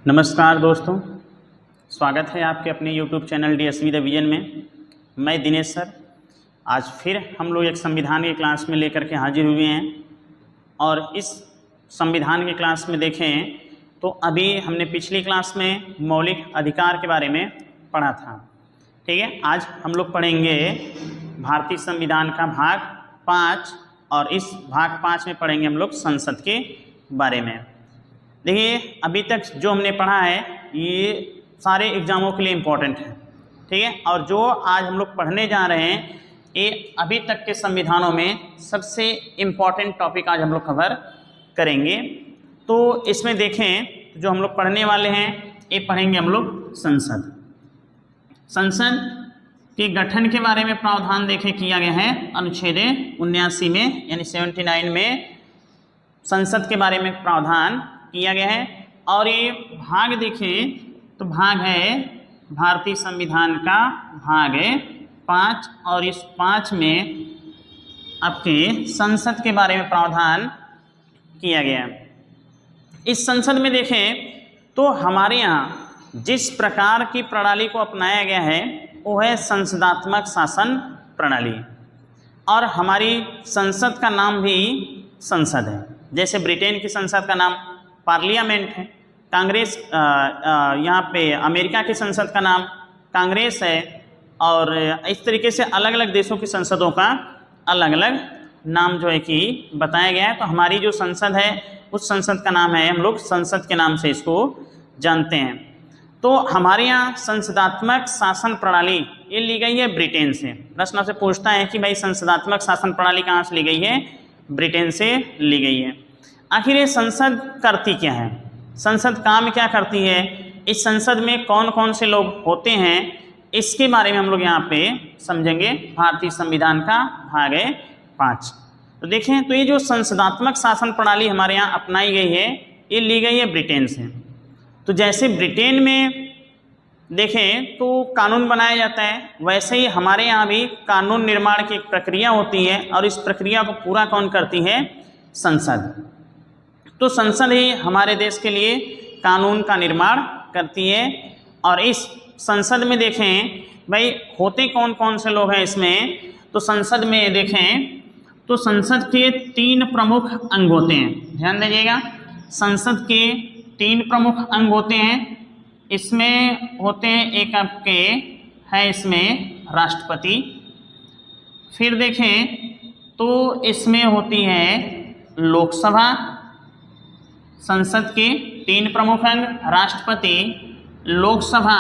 नमस्कार दोस्तों, स्वागत है आपके अपने YouTube चैनल DSV रिवीजन में। मैं दिनेश सर आज फिर हम लोग एक संविधान की क्लास में लेकर के हाजिर हुए हैं। और इस संविधान की क्लास में देखें तो अभी हमने पिछली क्लास में मौलिक अधिकार के बारे में पढ़ा था। ठीक है, आज हम लोग पढ़ेंगे भारतीय संविधान का भाग 5 और इस भाग 5 में पढ़ेंगे हम लोग संसद के बारे में। देखिए, अभी तक जो हमने पढ़ा है ये सारे एग्जामों के लिए इम्पोर्टेंट है। ठीक है, और जो आज हम लोग पढ़ने जा रहे हैं ये अभी तक के संविधानों में सबसे इम्पोर्टेंट टॉपिक आज हम लोग कवर करेंगे। तो इसमें देखें जो हम लोग पढ़ने वाले हैं ये पढ़ेंगे हम लोग संसद के गठन के बारे में प्रावधान देखें किया गया है अनुच्छेद 79 में यानी 79 में संसद के बारे में प्रावधान किया गया है। और ये भाग देखें तो भाग है भारतीय संविधान का भाग 5 और इस 5 में आपके संसद के बारे में प्रावधान किया गया है। इस संसद में देखें तो हमारे यहाँ जिस प्रकार की प्रणाली को अपनाया गया है वो है संसदात्मक शासन प्रणाली। और हमारी संसद का नाम भी संसद है। जैसे ब्रिटेन की संसद का नाम पार्लियामेंट है, कांग्रेस यहाँ पे अमेरिका की संसद का नाम कांग्रेस है। और इस तरीके से अलग अलग देशों की संसदों का अलग अलग नाम जो है कि बताया गया है। तो हमारी जो संसद है उस संसद का नाम है, हम लोग संसद के नाम से इसको जानते हैं। तो हमारे यहाँ संसदात्मक शासन प्रणाली ये ली गई है ब्रिटेन से। प्रश्न आपसे पूछता है कि भाई संसदात्मक शासन प्रणाली कहाँ से ली गई है? ब्रिटेन से ली गई है। आखिर ये संसद करती क्या है, संसद काम क्या करती है, इस संसद में कौन कौन से लोग होते हैं, इसके बारे में हम लोग यहाँ पे समझेंगे भारतीय संविधान का भाग 5। तो देखें तो ये जो संसदात्मक शासन प्रणाली हमारे यहाँ अपनाई गई है ये ली गई है ब्रिटेन से। तो जैसे ब्रिटेन में देखें तो कानून बनाया जाता है, वैसे ही हमारे यहाँ भी कानून निर्माण की एक प्रक्रिया होती है और इस प्रक्रिया को पूरा कौन करती है? संसद। तो संसद ही हमारे देश के लिए कानून का निर्माण करती है। और इस संसद में देखें भाई होते कौन कौन से लोग हैं इसमें, तो संसद में देखें तो संसद के 3 प्रमुख अंग होते हैं। ध्यान दीजिएगा, संसद के 3 प्रमुख अंग होते हैं। इसमें होते हैं एक आपके है इसमें राष्ट्रपति, फिर देखें तो इसमें होती है लोकसभा। संसद के 3 प्रमुख अंग राष्ट्रपति, लोकसभा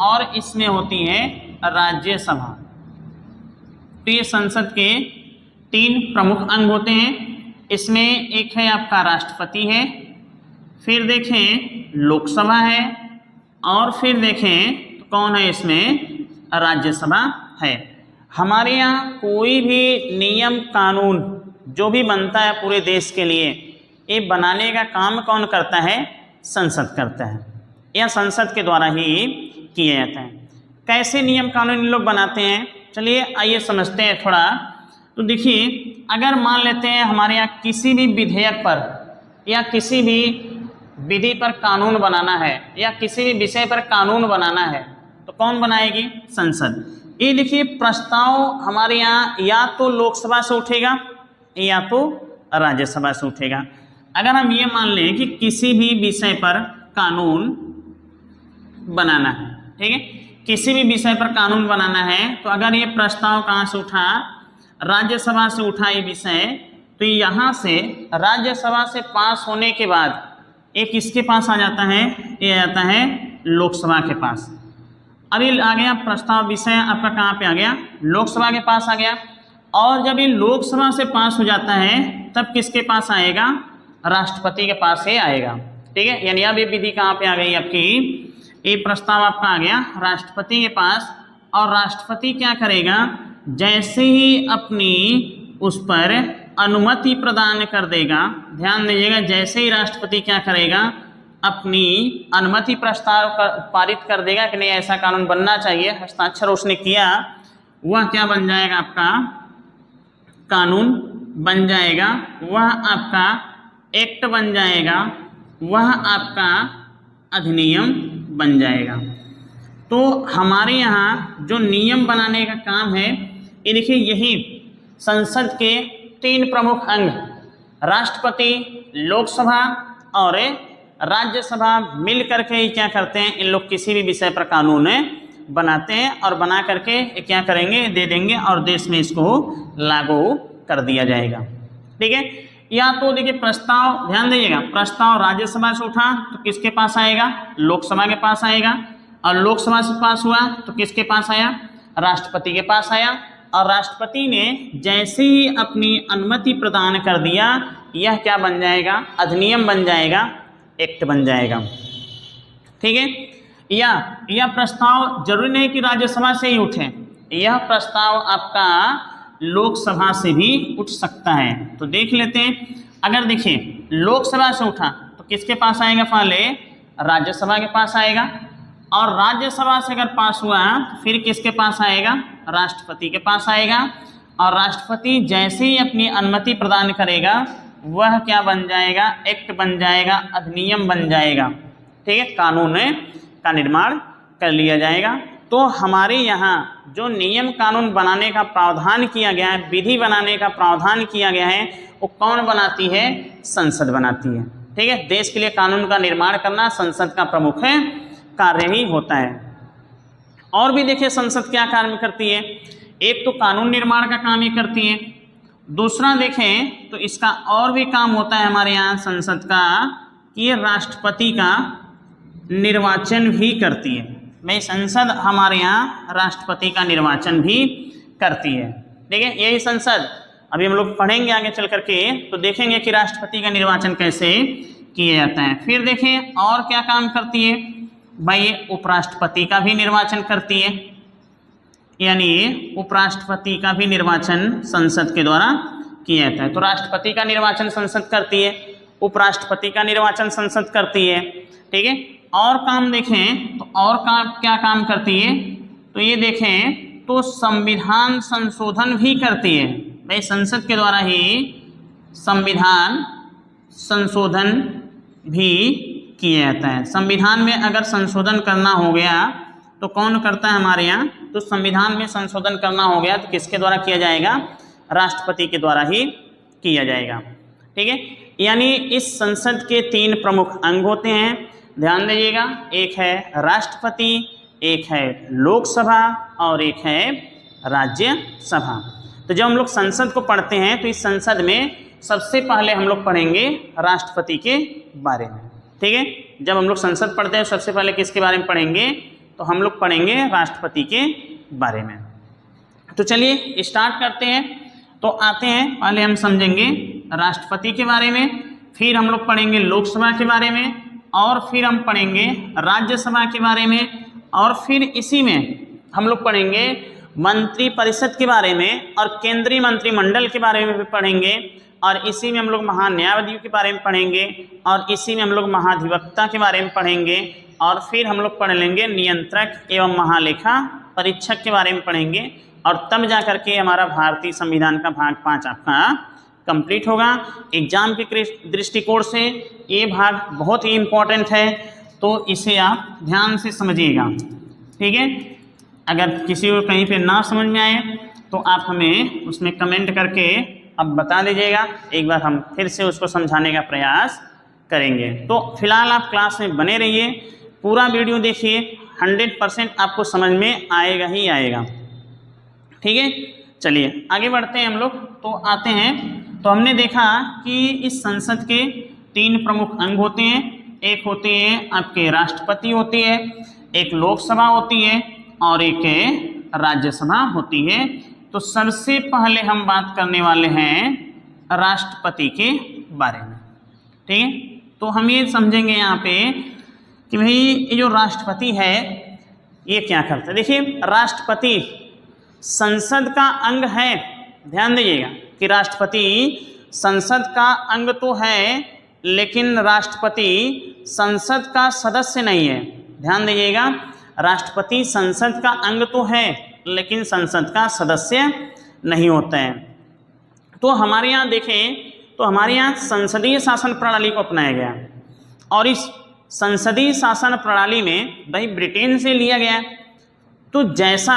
और इसमें होती है राज्यसभा। तो ये संसद के 3 प्रमुख अंग होते हैं। इसमें एक है आपका राष्ट्रपति है, फिर देखें लोकसभा है और फिर देखें तो कौन है इसमें? राज्यसभा है। हमारे यहाँ कोई भी नियम कानून जो भी बनता है पूरे देश के लिए ये बनाने का काम कौन करता है? संसद करता है, यह संसद के द्वारा ही किया जाता है। कैसे नियम कानून लोग बनाते हैं, चलिए आइए समझते हैं थोड़ा। तो देखिए, अगर मान लेते हैं हमारे यहाँ किसी भी विधेयक पर या किसी भी विधि पर कानून बनाना है या किसी भी विषय पर कानून बनाना है तो कौन बनाएगी? संसद। ये देखिए प्रस्ताव हमारे यहाँ या तो लोकसभा से उठेगा या तो राज्यसभा से उठेगा। अगर हम ये मान लें कि किसी भी विषय पर कानून बनाना है, ठीक है, किसी भी विषय पर कानून बनाना है तो अगर ये प्रस्ताव कहाँ से उठा? राज्यसभा से उठा ये विषय, तो यहाँ से राज्यसभा से पास होने के बाद ये किसके पास आ जाता है? ये आ जाता है लोकसभा के पास। अभी आ गया प्रस्ताव, विषय आपका कहाँ पे आ गया? लोकसभा के पास आ गया। और जब ये लोकसभा से पास हो जाता है तब किसके पास आएगा? राष्ट्रपति के पास ही आएगा। ठीक है, यानी अब ये विधि कहाँ पे आ गई आपकी? ये प्रस्ताव आपका आ गया राष्ट्रपति के पास। और राष्ट्रपति क्या करेगा? जैसे ही अपनी उस पर अनुमति प्रदान कर देगा, ध्यान दीजिएगा, जैसे ही राष्ट्रपति क्या करेगा? अपनी अनुमति प्रस्ताव पारित कर देगा कि नहीं ऐसा कानून बनना चाहिए, हस्ताक्षर उसने किया, वह क्या बन जाएगा? आपका कानून बन जाएगा, वह आपका एक्ट बन जाएगा, वह आपका अधिनियम बन जाएगा। तो हमारे यहाँ जो नियम बनाने का काम है, ये देखिए यही संसद के 3 प्रमुख अंग राष्ट्रपति, लोकसभा और राज्यसभा मिल करके क्या करते हैं, इन लोग किसी भी विषय पर कानून बनाते हैं और बना करके क्या करेंगे, दे देंगे और देश में इसको लागू कर दिया जाएगा। ठीक है। या तो देखिए प्रस्ताव, ध्यान दीजिएगा, प्रस्ताव राज्यसभा से उठा तो किसके पास आएगा, लोकसभा के पास आएगा, और लोकसभा से पास हुआ तो किसके पास आया, राष्ट्रपति के पास आया, और राष्ट्रपति ने जैसे ही अपनी अनुमति प्रदान कर दिया, यह क्या बन जाएगा, अधिनियम बन जाएगा, एक्ट बन जाएगा। ठीक है। यह प्रस्ताव जरूरी नहीं कि राज्यसभा से ही उठे, यह प्रस्ताव आपका लोकसभा से भी उठ सकता है। तो देख लेते हैं, अगर देखिए लोकसभा से उठा तो किसके पास आएगा, पहले राज्यसभा के पास आएगा, और राज्यसभा से अगर पास हुआ फिर किसके पास आएगा, राष्ट्रपति के पास आएगा, और राष्ट्रपति जैसे ही अपनी अनुमति प्रदान करेगा वह क्या बन जाएगा, एक्ट बन जाएगा, अधिनियम बन जाएगा। ठीक है, कानून का निर्माण कर लिया जाएगा। तो हमारे यहाँ जो नियम कानून बनाने का प्रावधान किया गया है, विधि बनाने का प्रावधान किया गया है, वो कौन बनाती है, संसद बनाती है। ठीक है, देश के लिए कानून का निर्माण करना संसद का प्रमुख कार्य ही होता है। और भी देखिए संसद क्या कार्य करती है, एक तो कानून निर्माण का काम ही करती है, दूसरा देखें तो इसका और भी काम होता है हमारे यहाँ संसद का कि ये राष्ट्रपति का निर्वाचन भी करती है। भाई संसद हमारे यहाँ राष्ट्रपति का निर्वाचन भी करती है। ठीक है, यही संसद अभी हम लोग पढ़ेंगे आगे चल करके, तो देखेंगे कि राष्ट्रपति का निर्वाचन कैसे किया जाता है। फिर देखें और क्या काम करती है, भाई उपराष्ट्रपति का भी निर्वाचन करती है, यानी उपराष्ट्रपति का भी निर्वाचन संसद के द्वारा किया जाता है। तो राष्ट्रपति का निर्वाचन संसद करती है, उपराष्ट्रपति का निर्वाचन संसद करती है। ठीक है, और काम देखें तो और काम क्या काम करती है, तो ये देखें तो संविधान संशोधन भी करती है। भाई संसद के द्वारा ही संविधान संशोधन भी किया जाता है। संविधान में अगर संशोधन करना हो गया तो कौन करता है हमारे यहाँ, तो संविधान में संशोधन करना हो गया तो किसके द्वारा किया जाएगा, राष्ट्रपति के द्वारा ही किया जाएगा। ठीक है, यानी इस संसद के 3 प्रमुख अंग होते हैं, ध्यान दीजिएगा, एक है राष्ट्रपति, एक है लोकसभा और एक है राज्यसभा। तो जब हम लोग संसद को पढ़ते हैं तो इस संसद में सबसे पहले हम लोग पढ़ेंगे राष्ट्रपति के बारे में। ठीक है, जब हम लोग संसद पढ़ते हैं सबसे पहले किसके बारे में पढ़ेंगे, तो हम लोग पढ़ेंगे राष्ट्रपति के बारे में। तो चलिए स्टार्ट करते हैं। तो आते हैं, पहले हम समझेंगे राष्ट्रपति के बारे में, फिर हम लोग पढ़ेंगे लोकसभा के बारे में, और फिर हम पढ़ेंगे राज्यसभा के बारे में, और फिर इसी में हम लोग पढ़ेंगे मंत्रिपरिषद के बारे में और केंद्रीय मंत्रिमंडल के बारे में भी पढ़ेंगे, और इसी में हम लोग महान्यायाधिपति के बारे में पढ़ेंगे, और इसी में हम लोग महाधिवक्ता के बारे में पढ़ेंगे, और फिर हम लोग पढ़ लेंगे नियंत्रक एवं महालेखा परीक्षक के बारे में पढ़ेंगे, और तब जा करके हमारा भारतीय संविधान का भाग 5 आपका कंप्लीट होगा। एग्जाम के दृष्टिकोण से ये भाग बहुत ही इम्पोर्टेंट है, तो इसे आप ध्यान से समझिएगा। ठीक है, अगर किसी को कहीं पे ना समझ में आए तो आप हमें उसमें कमेंट करके अब बता दीजिएगा, एक बार हम फिर से उसको समझाने का प्रयास करेंगे। तो फिलहाल आप क्लास में बने रहिए, पूरा वीडियो देखिए, 100% आपको समझ में आएगा ही आएगा। ठीक है, चलिए आगे बढ़ते हैं हम लोग। तो आते हैं, तो हमने देखा कि इस संसद के 3 प्रमुख अंग होते हैं, एक होती है आपके राष्ट्रपति होती है, एक लोकसभा होती है और एक राज्यसभा होती है। तो सबसे पहले हम बात करने वाले हैं राष्ट्रपति के बारे में। ठीक है, तो हम ये समझेंगे यहाँ पे कि भाई ये जो राष्ट्रपति है ये क्या करता है। देखिए राष्ट्रपति संसद का अंग है, ध्यान दीजिएगा कि राष्ट्रपति संसद का अंग तो है, लेकिन राष्ट्रपति संसद का सदस्य नहीं है। ध्यान दीजिएगा, राष्ट्रपति संसद का अंग तो है लेकिन संसद का सदस्य नहीं होता है। तो हमारे यहाँ देखें तो हमारे यहाँ संसदीय शासन प्रणाली को अपनाया गया, और इस संसदीय शासन प्रणाली में भाई ब्रिटेन से लिया गया है। तो जैसा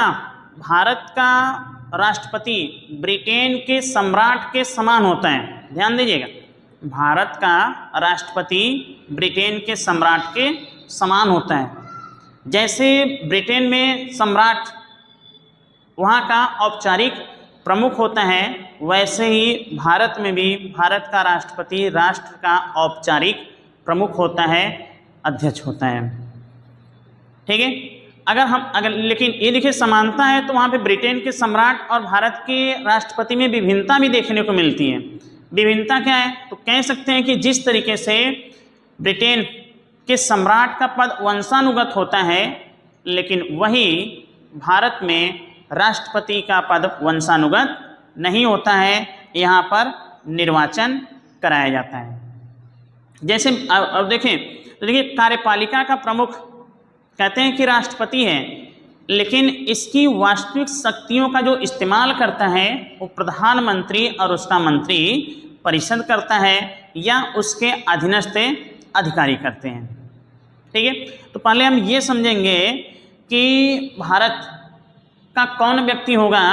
भारत का राष्ट्रपति ब्रिटेन के सम्राट के समान होता है, ध्यान दीजिएगा, भारत का राष्ट्रपति ब्रिटेन के सम्राट के समान होता है। जैसे ब्रिटेन में सम्राट वहाँ का औपचारिक प्रमुख होता है, वैसे ही भारत में भी भारत का राष्ट्रपति राष्ट्र का औपचारिक प्रमुख होता है, अध्यक्ष होता है। ठीक है, अगर लेकिन ये देखिए समानता है तो वहाँ पे ब्रिटेन के सम्राट और भारत के राष्ट्रपति में विभिन्नता भी देखने को मिलती है। विभिन्नता क्या है, तो कह सकते हैं कि जिस तरीके से ब्रिटेन के सम्राट का पद वंशानुगत होता है, लेकिन वही भारत में राष्ट्रपति का पद वंशानुगत नहीं होता है, यहाँ पर निर्वाचन कराया जाता है। जैसे अब देखें तो देखिए कार्यपालिका का प्रमुख कहते हैं कि राष्ट्रपति है, लेकिन इसकी वास्तविक शक्तियों का जो इस्तेमाल करता है वो प्रधानमंत्री और उसका मंत्री परिषद करता है या उसके अधीनस्थ अधिकारी करते हैं। ठीक है, तो पहले हम ये समझेंगे कि भारत का कौन व्यक्ति होगा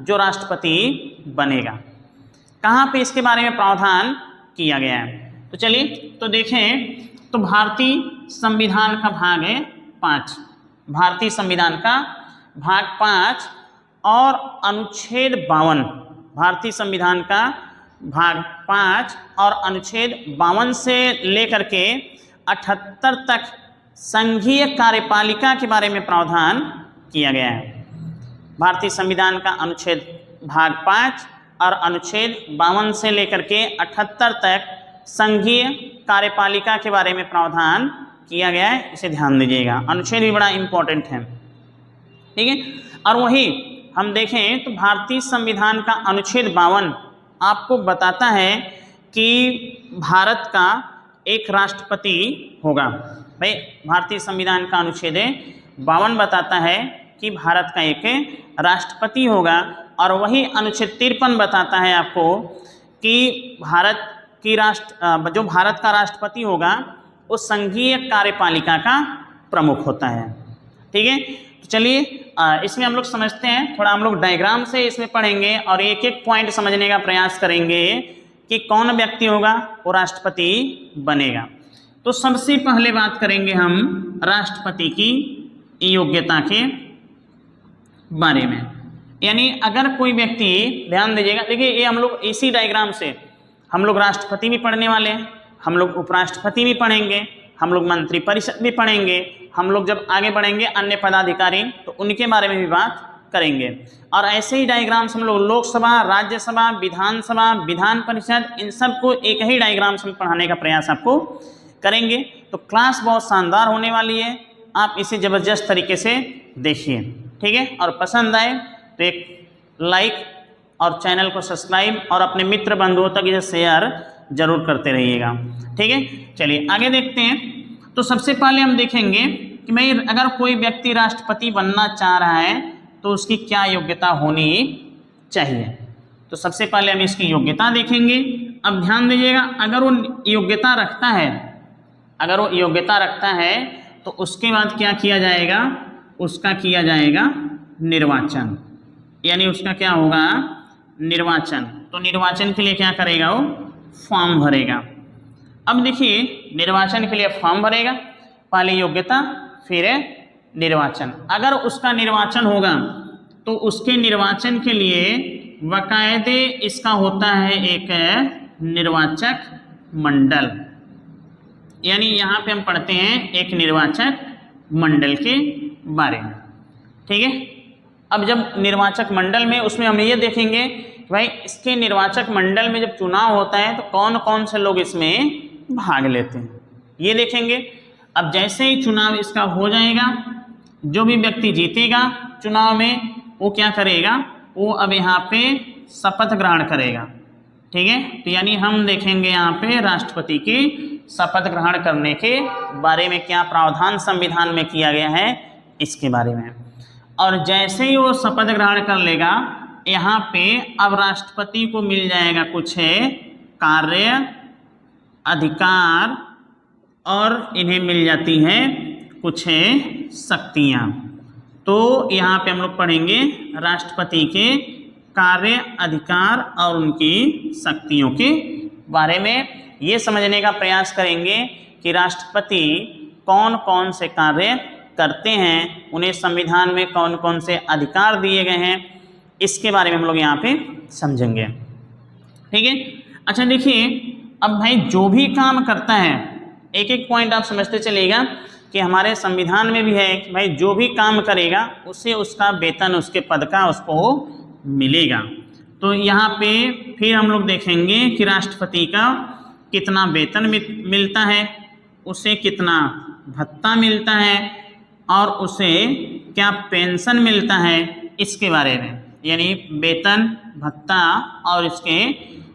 जो राष्ट्रपति बनेगा, कहाँ पे इसके बारे में प्रावधान किया गया है। तो चलिए तो देखें, तो भारतीय संविधान का भाग है 5, भारतीय संविधान का भाग 5 और अनुच्छेद 52, भारतीय संविधान का भाग 5 और अनुच्छेद 52 से लेकर के 78 तक संघीय कार्यपालिका के बारे में प्रावधान किया गया है। भारतीय संविधान का अनुच्छेद भाग 5 और अनुच्छेद 52 से लेकर के 78 तक संघीय कार्यपालिका के बारे में प्रावधान किया गया है, इसे ध्यान दीजिएगा। अनुच्छेद भी बड़ा इम्पोर्टेंट है। ठीक है, और वही हम देखें तो भारतीय संविधान का अनुच्छेद 52 आपको बताता है कि भारत का एक राष्ट्रपति होगा। भाई भारतीय संविधान का अनुच्छेद 52 बताता है कि भारत का एक राष्ट्रपति होगा, और वही अनुच्छेद 53 बताता है आपको कि भारत की जो भारत का राष्ट्रपति होगा वो संघीय कार्यपालिका का प्रमुख होता है। ठीक है, तो चलिए इसमें हम लोग समझते हैं, थोड़ा हम लोग डायग्राम से इसमें पढ़ेंगे और एक एक पॉइंट समझने का प्रयास करेंगे कि कौन व्यक्ति होगा वो राष्ट्रपति बनेगा। तो सबसे पहले बात करेंगे हम राष्ट्रपति की योग्यता के बारे में। यानी अगर कोई व्यक्ति, ध्यान दीजिएगा, देखिए ये हम लोग इसी डायग्राम से हम लोग राष्ट्रपति भी पढ़ने वाले हैं, हम लोग उपराष्ट्रपति भी पढ़ेंगे, हम लोग मंत्रिपरिषद भी पढ़ेंगे, हम लोग जब आगे बढ़ेंगे अन्य पदाधिकारी तो उनके बारे में भी बात करेंगे। और ऐसे ही डायग्राम से हम लोग लोकसभा, राज्यसभा, विधानसभा, विधान परिषद, इन सबको एक ही डायग्राम से पढ़ाने का प्रयास आपको करेंगे। तो क्लास बहुत शानदार होने वाली है, आप इसे ज़बरदस्त तरीके से देखिए। ठीक है, और पसंद आए तो एक लाइक और चैनल को सब्सक्राइब और अपने मित्र बंधुओं तक इसे शेयर जरूर करते रहिएगा। ठीक है, चलिए आगे देखते हैं। तो सबसे पहले हम देखेंगे कि भाई अगर कोई व्यक्ति राष्ट्रपति बनना चाह रहा है तो उसकी क्या योग्यता होनी चाहिए। तो सबसे पहले हम इसकी योग्यता देखेंगे। अब ध्यान दीजिएगा, अगर वो योग्यता रखता है तो उसके बाद क्या किया जाएगा, उसका किया जाएगा निर्वाचन। यानी उसका क्या होगा, निर्वाचन। तो निर्वाचन के लिए क्या करेगा, वो फॉर्म भरेगा। अब देखिए निर्वाचन के लिए फॉर्म भरेगा, पहले योग्यता फिर निर्वाचन। अगर उसका निर्वाचन होगा तो उसके निर्वाचन के लिए बाकायदे इसका होता है एक निर्वाचक मंडल। यानी यहाँ पे हम पढ़ते हैं एक निर्वाचक मंडल के बारे में। ठीक है, अब जब निर्वाचक मंडल में उसमें हम ये देखेंगे भाई इसके निर्वाचक मंडल में जब चुनाव होता है तो कौन कौन से लोग इसमें भाग लेते हैं, ये देखेंगे। अब जैसे ही चुनाव इसका हो जाएगा, जो भी व्यक्ति जीतेगा चुनाव में वो क्या करेगा, वो अब यहाँ पे शपथ ग्रहण करेगा। ठीक है, तो यानी हम देखेंगे यहाँ पे राष्ट्रपति की शपथ ग्रहण करने के बारे में क्या प्रावधान संविधान में किया गया है, इसके बारे में। और जैसे ही वो शपथ ग्रहण कर लेगा, यहाँ पे अब राष्ट्रपति को मिल जाएगा कुछ कार्य, अधिकार और इन्हें मिल जाती हैं कुछ शक्तियाँ। तो यहाँ पे हम लोग पढ़ेंगे राष्ट्रपति के कार्य, अधिकार और उनकी शक्तियों के बारे में। ये समझने का प्रयास करेंगे कि राष्ट्रपति कौन कौन से कार्य करते हैं, उन्हें संविधान में कौन कौन से अधिकार दिए गए हैं, इसके बारे में हम लोग यहाँ पे समझेंगे। ठीक है। अच्छा देखिए, अब भाई जो भी काम करता है, एक एक पॉइंट आप समझते चलिएगा कि हमारे संविधान में भी है कि भाई जो भी काम करेगा उसे उसका वेतन, उसके पद का उसको मिलेगा। तो यहाँ पे फिर हम लोग देखेंगे कि राष्ट्रपति का कितना वेतन मिलता है, उसे कितना भत्ता मिलता है और उसे क्या पेंशन मिलता है, इसके बारे में, यानी वेतन, भत्ता और इसके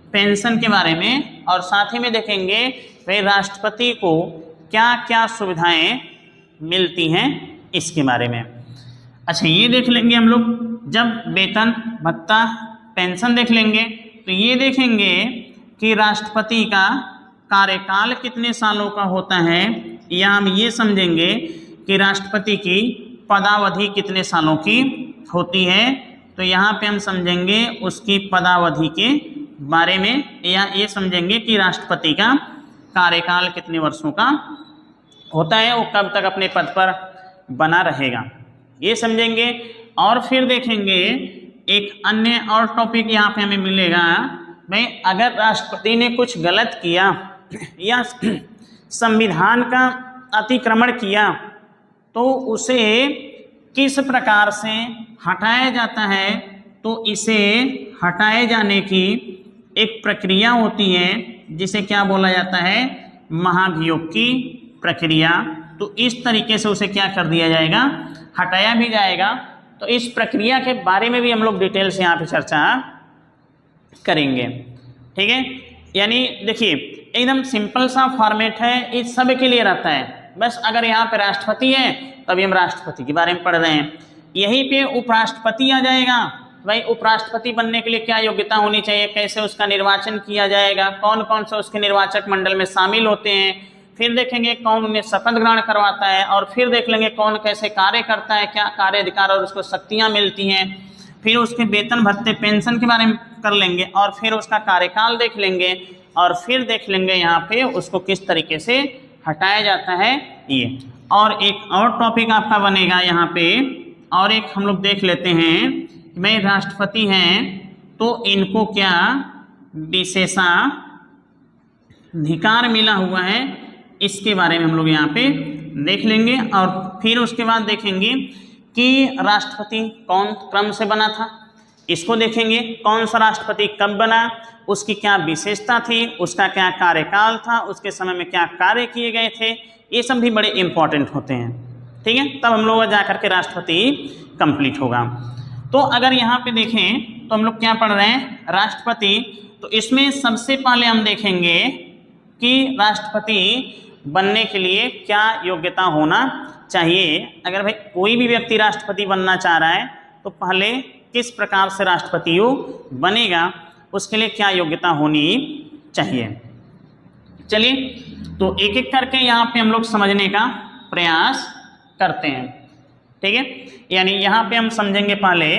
पेंशन के बारे में। और साथ ही में देखेंगे भाई राष्ट्रपति को क्या क्या सुविधाएं मिलती हैं, इसके बारे में। अच्छा ये देख लेंगे हम लोग, जब वेतन, भत्ता, पेंशन देख लेंगे तो ये देखेंगे कि राष्ट्रपति का कार्यकाल कितने सालों का होता है, या हम ये समझेंगे कि राष्ट्रपति की पदावधि कितने सालों की होती है। तो यहाँ पे हम समझेंगे उसकी पदावधि के बारे में, या ये समझेंगे कि राष्ट्रपति का कार्यकाल कितने वर्षों का होता है, वो कब तक अपने पद पर बना रहेगा, ये समझेंगे। और फिर देखेंगे एक अन्य और टॉपिक यहाँ पे हमें मिलेगा, भाई अगर राष्ट्रपति ने कुछ गलत किया या संविधान का अतिक्रमण किया तो उसे किस प्रकार से हटाया जाता है। तो इसे हटाए जाने की एक प्रक्रिया होती है जिसे क्या बोला जाता है, महाभियोग की प्रक्रिया। तो इस तरीके से उसे क्या कर दिया जाएगा, हटाया भी जाएगा। तो इस प्रक्रिया के बारे में भी हम लोग डिटेल से यहाँ पे चर्चा करेंगे। ठीक है, यानी देखिए एकदम सिंपल सा फॉर्मेट है, इस सब के लिए रहता है। बस अगर यहाँ पे राष्ट्रपति है तभी हम राष्ट्रपति के बारे में पढ़ रहे हैं, यहीं पे उपराष्ट्रपति आ जाएगा, भाई उपराष्ट्रपति बनने के लिए क्या योग्यता होनी चाहिए, कैसे उसका निर्वाचन किया जाएगा, कौन कौन से उसके निर्वाचक मंडल में शामिल होते हैं, फिर देखेंगे कौन उन्हें शपथ ग्रहण करवाता है, और फिर देख लेंगे कौन कैसे कार्य करता है, क्या कार्य अधिकार और उसको शक्तियाँ मिलती हैं, फिर उसके वेतन, भत्ते, पेंशन के बारे में कर लेंगे, और फिर उसका कार्यकाल देख लेंगे, और फिर देख लेंगे यहाँ पे उसको किस तरीके से हटाया जाता है ये। और एक और टॉपिक आपका बनेगा यहाँ पे, और एक हम लोग देख लेते हैं, भाई राष्ट्रपति हैं तो इनको क्या विशेषाधिकार मिला हुआ है, इसके बारे में हम लोग यहाँ पे देख लेंगे। और फिर उसके बाद देखेंगे कि राष्ट्रपति कौन क्रम से बना था, इसको देखेंगे, कौन सा राष्ट्रपति कब बना, उसकी क्या विशेषता थी, उसका क्या कार्यकाल था, उसके समय में क्या कार्य किए गए थे, ये सब भी बड़े इंपॉर्टेंट होते हैं। ठीक है, तब हम लोग जा करके राष्ट्रपति कंप्लीट होगा। तो अगर यहाँ पे देखें तो हम लोग क्या पढ़ रहे हैं, राष्ट्रपति। तो इसमें सबसे पहले हम देखेंगे कि राष्ट्रपति बनने के लिए क्या योग्यता होना चाहिए। अगर भाई कोई भी व्यक्ति राष्ट्रपति बनना चाह रहा है तो पहले किस प्रकार से राष्ट्रपति बनेगा, उसके लिए क्या योग्यता होनी चाहिए। चलिए तो एक एक करके यहाँ पे हम लोग समझने का प्रयास करते हैं। ठीक है, यानी यहाँ पे हम समझेंगे पहले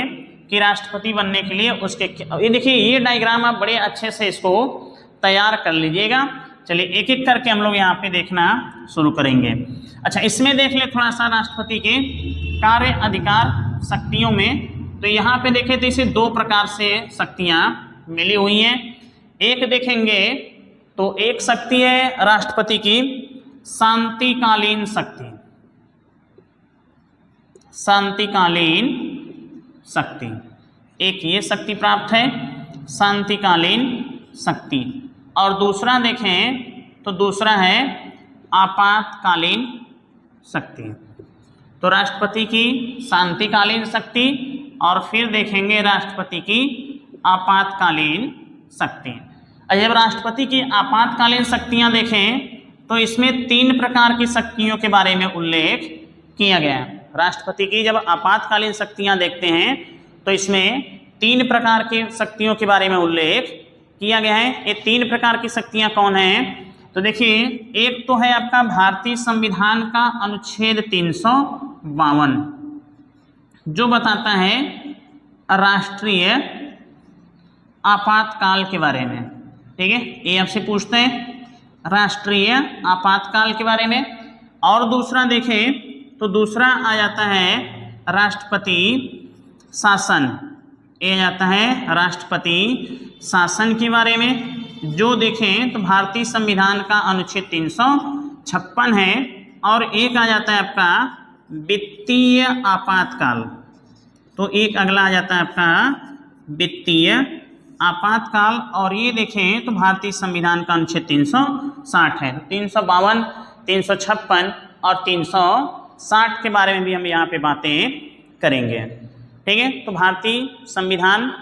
कि राष्ट्रपति बनने के लिए उसके, ये देखिए ये डायग्राम आप बड़े अच्छे से इसको तैयार कर लीजिएगा। चलिए एक एक करके हम लोग यहाँ पे देखना शुरू करेंगे। अच्छा इसमें देख ले थोड़ा सा राष्ट्रपति के कार्य, अधिकार, शक्तियों में। तो यहाँ पे देखें तो इसे दो प्रकार से शक्तियाँ मिली हुई हैं। एक देखेंगे तो एक शक्ति है राष्ट्रपति की शांतिकालीन शक्ति, शांतिकालीन शक्ति, एक ये शक्ति प्राप्त है शांतिकालीन शक्ति। और दूसरा देखें तो दूसरा है आपातकालीन शक्ति। तो राष्ट्रपति की शांतिकालीन शक्ति और फिर देखेंगे राष्ट्रपति की आपातकालीन शक्ति। जब राष्ट्रपति की आपातकालीन शक्तियां देखें तो इसमें तीन प्रकार की शक्तियों के बारे में उल्लेख किया गया है। राष्ट्रपति की जब आपातकालीन शक्तियां देखते हैं तो इसमें तीन प्रकार की शक्तियों के बारे में उल्लेख किया गया है। ये तीन प्रकार की शक्तियां कौन हैं? तो देखिए, एक तो है आपका भारतीय संविधान का अनुच्छेद 352 जो बताता है राष्ट्रीय आपातकाल के बारे में। ठीक है, ये आपसे पूछते हैं राष्ट्रीय आपातकाल के बारे में। और दूसरा देखें तो दूसरा आ जाता है राष्ट्रपति शासन, ये जाता है राष्ट्रपति शासन के बारे में। जो देखें तो भारतीय संविधान का अनुच्छेद 356 है। और एक आ जाता है आपका वित्तीय आपातकाल, तो एक अगला आ जाता है आपका वित्तीय आपातकाल। और ये देखें तो भारतीय संविधान का अनुच्छेद 360 है। 352, 356 और 360 के बारे में भी हम यहाँ पे बातें करेंगे। ठीक है, तो भारतीय संविधान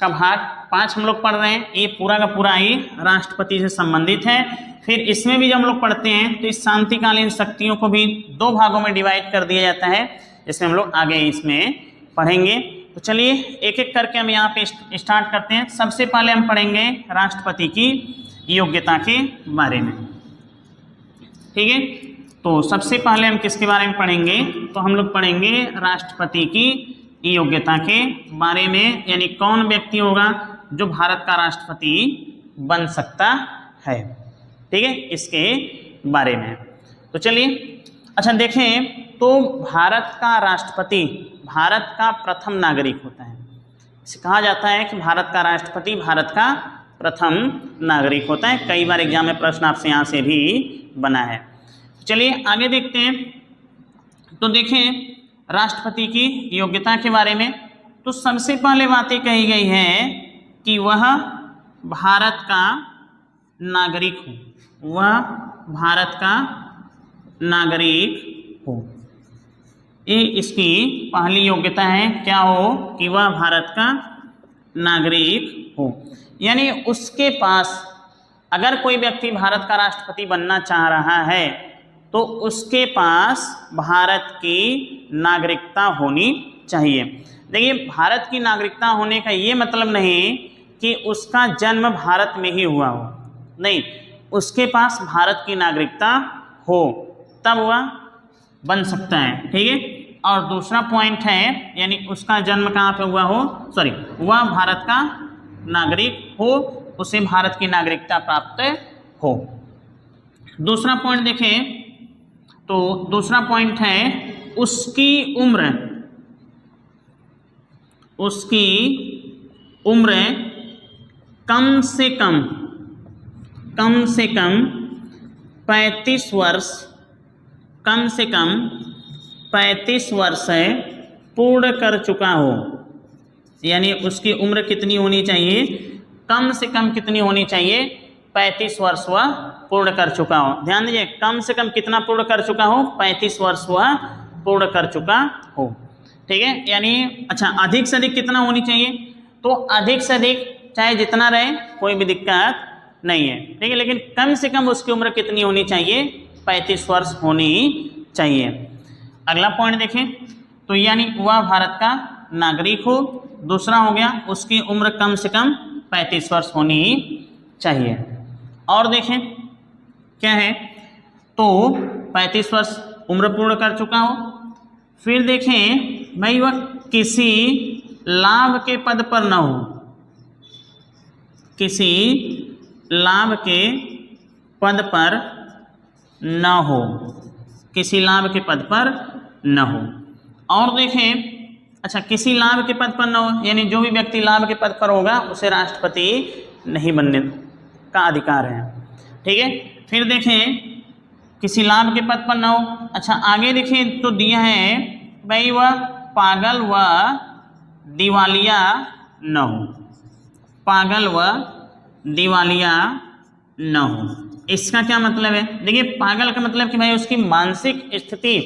का भाग 5 हम लोग पढ़ रहे हैं। ये पूरा का पूरा ही राष्ट्रपति से संबंधित है। फिर इसमें भी जब हम लोग पढ़ते हैं तो इस शांतिकालीन शक्तियों को भी 2 भागों में डिवाइड कर दिया जाता है, जिसमें हम लोग आगे इसमें पढ़ेंगे। तो चलिए एक एक करके हम यहाँ पे स्टार्ट करते हैं। सबसे पहले हम पढ़ेंगे राष्ट्रपति की योग्यता के बारे में। ठीक है, तो सबसे पहले हम किसके बारे में पढ़ेंगे, तो हम लोग पढ़ेंगे राष्ट्रपति की योग्यता के बारे में, यानी कौन व्यक्ति होगा जो भारत का राष्ट्रपति बन सकता है। ठीक है, इसके बारे में। तो चलिए, अच्छा देखें तो भारत का राष्ट्रपति भारत का प्रथम नागरिक होता है। इसे कहा जाता है कि भारत का राष्ट्रपति भारत का प्रथम नागरिक होता है। कई बार एग्जाम में प्रश्न आपसे यहाँ से भी बना है। चलिए आगे देखते हैं। तो देखें राष्ट्रपति की योग्यता के बारे में। तो सबसे पहले बातें कही गई है कि वह भारत का नागरिक हो, वह भारत का नागरिक हो। ये इसकी पहली योग्यता है, क्या हो, कि वह भारत का नागरिक हो। यानी उसके पास, अगर कोई व्यक्ति भारत का राष्ट्रपति बनना चाह रहा है तो उसके पास भारत की नागरिकता होनी चाहिए। देखिए, भारत की नागरिकता होने का ये मतलब नहीं कि उसका जन्म भारत में ही हुआ हो, नहीं, उसके पास भारत की नागरिकता हो तब वह बन सकता है। ठीक है, और दूसरा पॉइंट है, यानी उसका जन्म कहाँ पे हुआ हो, वह भारत का नागरिक हो, उसे भारत की नागरिकता प्राप्त हो। दूसरा पॉइंट देखें तो दूसरा पॉइंट है उसकी उम्र कम से कम 35 वर्ष, कम से कम 35 वर्ष पूर्ण कर चुका हो। यानी उसकी उम्र कितनी होनी चाहिए, कम से कम कितनी होनी चाहिए, 35 वर्ष वह पूर्ण कर चुका हो। ध्यान दीजिए, कम से कम कितना पूर्ण कर चुका हो, 35 वर्ष वह पूर्ण कर चुका हो। ठीक है, यानी अच्छा, अधिक से अधिक कितना होनी चाहिए, तो अधिक से अधिक चाहे जितना रहे कोई भी दिक्कत नहीं है। ठीक है, लेकिन कम से कम उसकी उम्र कितनी होनी चाहिए, 35 वर्ष होनी चाहिए। अगला पॉइंट देखें तो यानी वह भारत का नागरिक हो। दूसरा हो गया उसकी उम्र कम से कम 35 वर्ष होनी चाहिए। और देखें क्या है, तो 35 वर्ष उम्र पूर्ण कर चुका हो। फिर देखें भाई वह किसी लाभ के पद पर न हो, किसी लाभ के पद पर न हो, किसी लाभ के पद पर न हो। और देखें, अच्छा, किसी लाभ के पद पर न हो, यानी जो भी व्यक्ति लाभ के पद पर होगा उसे राष्ट्रपति नहीं बनने का अधिकार है। ठीक है, फिर देखें किसी लाभ के पद पर न हो। अच्छा, आगे देखें तो दिया है भाई वह पागल व दिवालिया न हो, पागल व दिवालिया न हो। इसका क्या मतलब है, देखिए पागल का मतलब कि भाई उसकी मानसिक स्थिति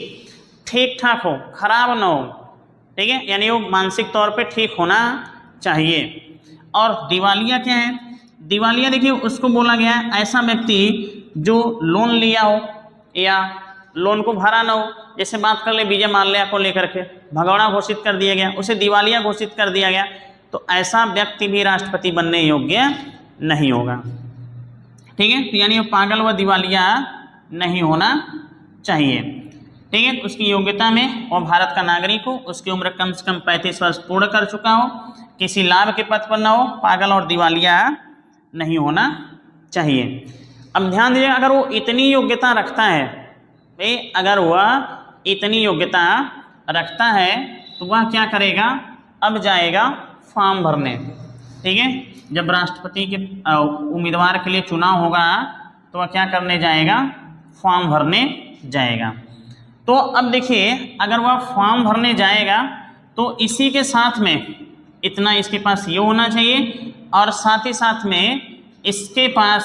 ठीक ठाक हो, खराब न हो। ठीक है, यानी वो मानसिक तौर पे ठीक होना चाहिए। और दिवालिया क्या है, दिवालिया देखिए उसको बोला गया है ऐसा व्यक्ति जो लोन लिया हो या लोन को भरा ना हो। जैसे बात कर ले विजय माल्या को लेकर के भगौड़ा घोषित कर दिया गया, उसे दिवालिया घोषित कर दिया गया, तो ऐसा व्यक्ति भी राष्ट्रपति बनने योग्य नहीं होगा। ठीक है। तो यानी पागल व दिवालिया नहीं होना चाहिए, ठीक है। उसकी योग्यता में वो भारत का नागरिक हो, उसकी उम्र कम से कम 35 वर्ष पूर्ण कर चुका हो, किसी लाभ के पथ पर न हो, पागल और दिवालिया नहीं होना चाहिए। अब ध्यान दीजिए, अगर वो इतनी योग्यता रखता है भाई, अगर वह इतनी योग्यता रखता है तो वह क्या करेगा, अब जाएगा फॉर्म भरने, ठीक है। जब राष्ट्रपति के उम्मीदवार के लिए चुनाव होगा तो वह क्या करने जाएगा, फॉर्म भरने जाएगा। तो अब देखिए, अगर वह फॉर्म भरने जाएगा तो इसी के साथ में इतना इसके पास ये होना चाहिए, और साथ ही साथ में इसके पास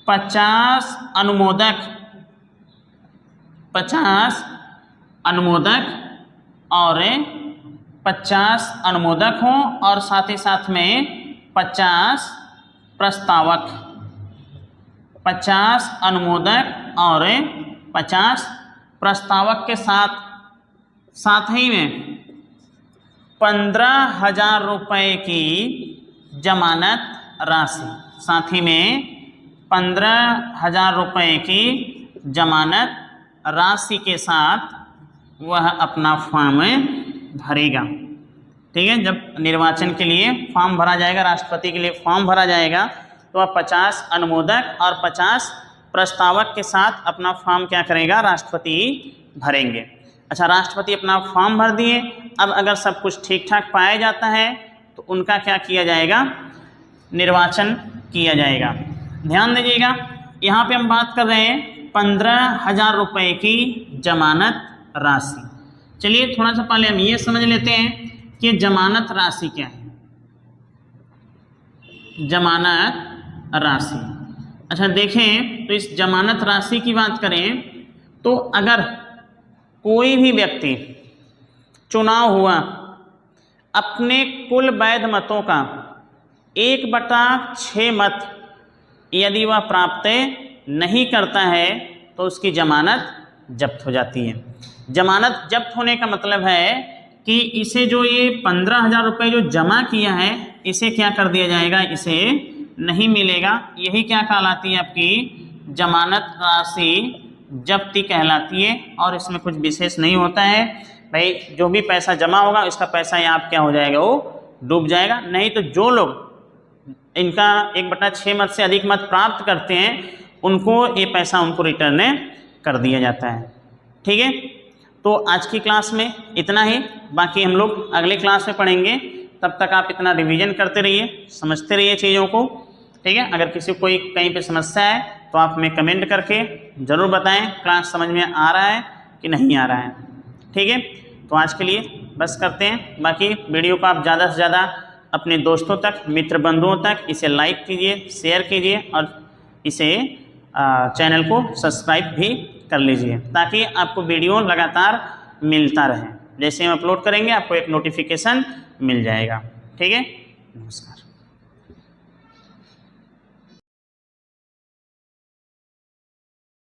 50 अनुमोदक और 50 अनुमोदक हों, और साथ ही साथ में 50 प्रस्तावक, 50 अनुमोदक और 50 प्रस्तावक के साथ ही में 15,000 रुपये की जमानत राशि, साथ ही में 15,000 रुपये की जमानत राशि के साथ वह अपना फॉर्म भरेगा, ठीक है। जब निर्वाचन के लिए फॉर्म भरा जाएगा, राष्ट्रपति के लिए फॉर्म भरा जाएगा, तो वह 50 अनुमोदक और 50 प्रस्तावक के साथ अपना फॉर्म क्या करेगा, राष्ट्रपति भरेंगे। अच्छा, राष्ट्रपति अपना फॉर्म भर दिए, अब अगर सब कुछ ठीक ठाक पाया जाता है तो उनका क्या किया जाएगा, निर्वाचन किया जाएगा। ध्यान दीजिएगा, यहाँ पे हम बात कर रहे हैं 15,000 रुपये की जमानत राशि। चलिए थोड़ा सा पहले हम ये समझ लेते हैं कि जमानत राशि क्या है। जमानत राशि, अच्छा देखें, तो इस जमानत राशि की बात करें तो अगर कोई भी व्यक्ति चुनाव हुआ, अपने कुल वैध मतों का 1/6 मत यदि वह प्राप्त नहीं करता है तो उसकी जमानत जब्त हो जाती है। जमानत जब्त होने का मतलब है कि इसे जो ये 15,000 रुपये जो जमा किया है, इसे क्या कर दिया जाएगा, इसे नहीं मिलेगा। यही क्या कहलाती है, आपकी जमानत राशि जब्ती कहलाती है। और इसमें कुछ विशेष नहीं होता है भाई, जो भी पैसा जमा होगा इसका पैसा यहाँ क्या हो जाएगा, वो डूब जाएगा। नहीं तो जो लोग इनका 1/6 मत से अधिक मत प्राप्त करते हैं उनको ये पैसा उनको रिटर्न कर दिया जाता है, ठीक है। तो आज की क्लास में इतना ही, बाकी हम लोग अगले क्लास में पढ़ेंगे। तब तक आप इतना रिवीजन करते रहिए, समझते रहिए चीज़ों को, ठीक है। अगर किसी को कोई कहीं पे समस्या है तो आप हमें कमेंट करके ज़रूर बताएं क्लास समझ में आ रहा है कि नहीं आ रहा है, ठीक है। तो आज के लिए बस करते हैं, बाकी वीडियो को आप ज़्यादा से ज़्यादा अपने दोस्तों तक, मित्र बंधुओं तक इसे लाइक कीजिए, शेयर कीजिए, और इसे चैनल को सब्सक्राइब भी कर लीजिए, ताकि आपको वीडियो लगातार मिलता रहे। जैसे हम अपलोड करेंगे आपको एक नोटिफिकेशन मिल जाएगा, ठीक है। नमस्कार।